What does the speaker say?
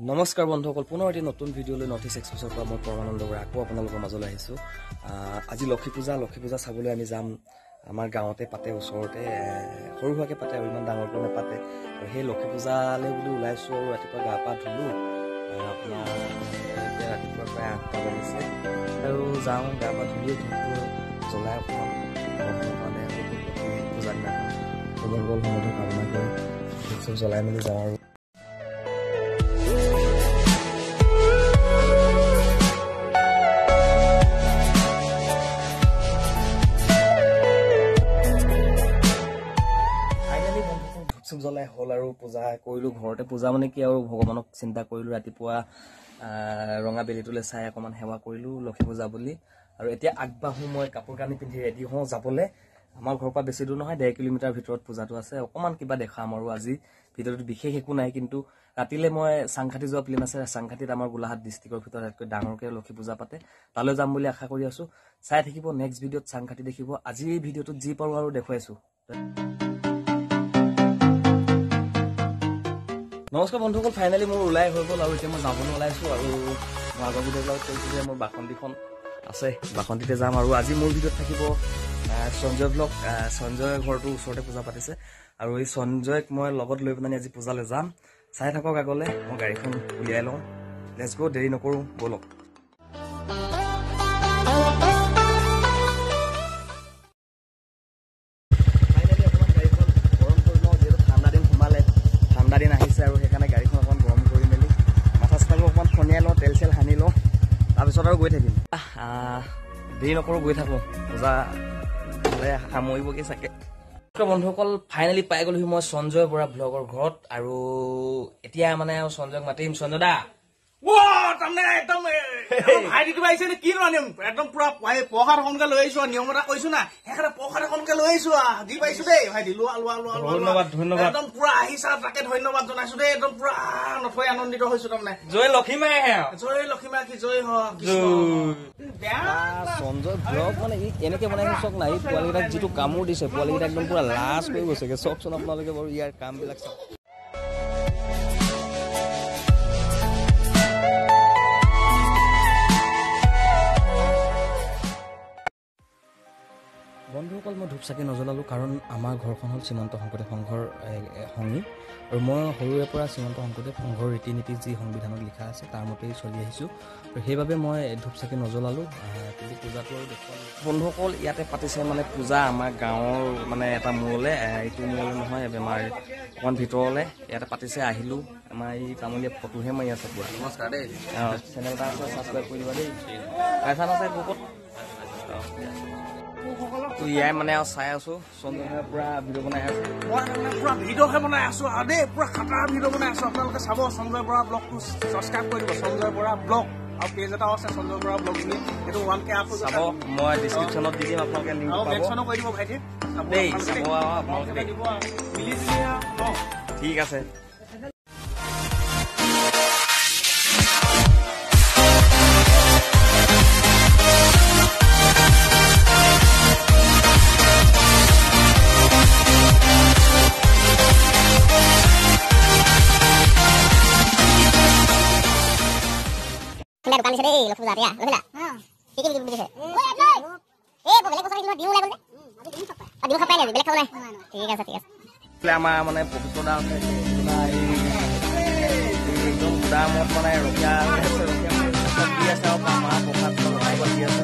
নমস্কাৰ বন্ধুসকল, পুনৰ এটি নতুন ভিডিঅ' লৈ নৰ্থ ইষ্ট এক্সপ্ৰেছৰ পৰা মই পৰমানন্দ বৰা আকৌ আপোনালোকৰ মাজলৈ আহিছোঁ। আজি লক্ষী পূজা চাবলৈ আমি যাম। আমাৰ গাঁৱতে পাতে, ওচৰতে সৰু সুৰাকৈ পাতে আৰু ইমান ডাঙৰকৈ নাপাতে। আৰু সেই লক্ষী পূজালৈ বুলি ওলাইছোঁ আৰু ৰাতিপুৱা গা পা ধুলোঁ। আপোনাৰ এতিয়া ৰাতিপুৱা প্ৰায় 8টা বাজিছে আৰু যাওঁ, গা পা ধুলোঁ, জ্বলাই অকণমান মানে পূজা দিনাখন মংগল সমধ কামনা কৰি চব জ্বলাই মেলি যাওঁ আৰু জ্বলাই হ'ল আৰু পূজা কৰিলোঁ ঘৰতে। পূজা মানে কি আৰু ভগৱানক চিন্তা কৰিলোঁ, ৰাতিপুৱা ৰঙা বেলিটোলৈ চাই অকণমান সেৱা কৰিলোঁ লক্ষী পূজা বুলি। আৰু এতিয়া আগবাঢ়োঁ, মই কাপোৰ কানি পিন্ধি ৰেডি হওঁ যাবলৈ। আমাৰ ঘৰৰ পৰা বেছি দূৰ নহয়, 1.5 কিলোমিটাৰ ভিতৰত পূজাটো আছে। অকণমান কিবা দেখাম আৰু আজি ভিডিঅ'টোত বিশেষ একো নাই, কিন্তু ৰাতিলৈ মই চাংখাতি যোৱা প্লেন আছে। চাংখাতিত আমাৰ গোলাঘাট ডিষ্ট্ৰিক্টৰ ভিতৰত আটাইতকৈ ডাঙৰকৈ লক্ষী পূজা পাতে, তালৈ যাম বুলি আশা কৰি আছোঁ। চাই থাকিব, নেক্সট ভিডিঅ'ত চাংখাতি দেখিব। আজি এই ভিডিঅ'টোত যি পাৰোঁ আৰু দেখুৱাইছোঁ। নমস্কাৰ বন্ধুসকল, ফাইনেলি মোৰ ওলাই হৈ গ'ল আৰু এতিয়া মই যাবলৈ ওলাইছোঁ। আৰু মই আগৰ ভিডিঅ'বিলাক কৈছোঁ যে মোৰ বাসন্তীখন আছে, বাসন্তীতে যাম। আৰু আজি মোৰ ভিডিঅ'ত থাকিব সঞ্জয় ব্লগ। সঞ্জয়ৰ ঘৰটো ওচৰতে পূজা পাতিছে আৰু এই সঞ্জয়ক মই লগত লৈ পেলাই আজি পূজালৈ যাম। চাই থাকক আগলৈ, মই গাড়ীখন উলিয়াই লওঁ। লেটছ গো, দেৰি নকৰোঁ, ব'লক। দিন আহিছে আৰু সেইকাৰণে গাড়ীখন অকণমান গৰম কৰি মেলি মাথা চাথাবোৰ অকণমান খনিয়াই লওঁ, তেল চেল সানি লওঁ, তাৰপিছত আৰু গৈ থাকিম। দেৰি নকৰোঁ, গৈ থাকোঁ। পূজা সামৰিবগৈ চাগে। বন্ধুসকল, ফাইনেলি পাই গ'লোহি মই সঞ্জয় বৰা ব্লগৰ ঘৰত। আৰু এতিয়া মানে সঞ্জয়ক মাতিম। সঞ্জয় দা একদম পুৰা প্ৰসাদ এখনকে লৈ আহিছো, নিয়ম এটা কৈছো না, সেইকাৰণে প্ৰসাদ এখনকে লৈ আহিছো। দি পাইছো দেই ভাইটি, লোৱা লোৱা লোৱা, ধন্যবাদ ধন্যবাদ। একদম পুৰা আহিছা, তাকে ধন্যবাদ জনাইছো দেই। একদম পুৰা নথৈ আনন্দিত হৈছো। তাৰমানে জয় লক্ষীমাই, জয় লক্ষীমা কি জয় হওক। সঞ্জয় ব্লগ মানে ই কেনেকে বনাইছে চাওক না। এই পোৱালীকেইটাক যিটো কামোৰ দিছে, পোৱালীকেইটা একদম পুৰা লাজ কৰি গৈছেগে। চাওকচোন আপোনালোকে বাৰু ইয়াৰ কামবিলাক চাওক। বন্ধুসকল, মই ধূপ চাকি নজ্বলালোঁ কাৰণ আমাৰ ঘৰখন হ'ল শ্ৰীমন্ত শংকৰদেৱ সংঘৰ সংগী। আৰু মই সৰুৰে পৰা শ্ৰীমন্ত শংকৰদেৱ সংঘৰ ৰীতি নীতি যি সংবিধানত লিখা আছে তাৰ মতেই চলি আহিছোঁ। আৰু সেইবাবে মই ধূপ চাকি নজ্বলালোঁ। কিন্তু পূজাটো আৰু দেখুৱালোঁ। বন্ধুসকল, ইয়াতে পাতিছে মানে পূজা আমাৰ গাঁৱৰ মানে এটা মূৰলৈ, এইটো মূৰলৈ নহয়, বেমাৰ অকণমান ভিতৰলৈ ইয়াতে পাতিছে। আহিলোঁ, আমাৰ এই তামোলীয়া ফটোহে মাৰি আছে পুৰা। নমস্কাৰ দেই, চেনেল এটা আছে, ছাবস্ক্ৰাইব কৰি দিবা দেই। পাইছা নাচাই গ্ৰুপত ইয়াই মানে আৰু চাই আছো। সঞ্জয় পুৰা ভিডিঅ' বনাই আছো, মই পুৰা ভিডিঅ'হে বনাই আছো আৰু দেই, পুৰা খাটাৰ ভিডিঅ' বনাই আছো। আপোনালোকে চাব, সঞ্জয় বৰা ব্লগটো ছাবস্ক্ৰাইব কৰি দিব। সঞ্জয় বৰা ব্লগ আৰু পেজ এটাও আছে সঞ্জয় বৰা ব্লগ বুলি, সেইটো 1K আপ চাব। মই ডিছক্ৰিপশ্যনত দি দিম, আপোনালোকে লিংক পাব, মেনশ্যনো কৰি দিব ভাইটি দেই। চাব আপোনালোকে দিব মিলি ঠিক আছে। দোকান দিছে দেই লক্ষী পূজা। লখিলা কি কি দিছে? বেলেগ বস্তু দিম ওলাই গ'ল যে দিম খাপাই নাই, বেলেগ খাব নাই। ঠিক আছে ঠিক আছে। আমাৰ মানে পবিত্ৰ দা আছে, একদম দামত মানে ৰখীয়া দি আছে আৰু আমাৰ প্ৰসাদ দি আছে।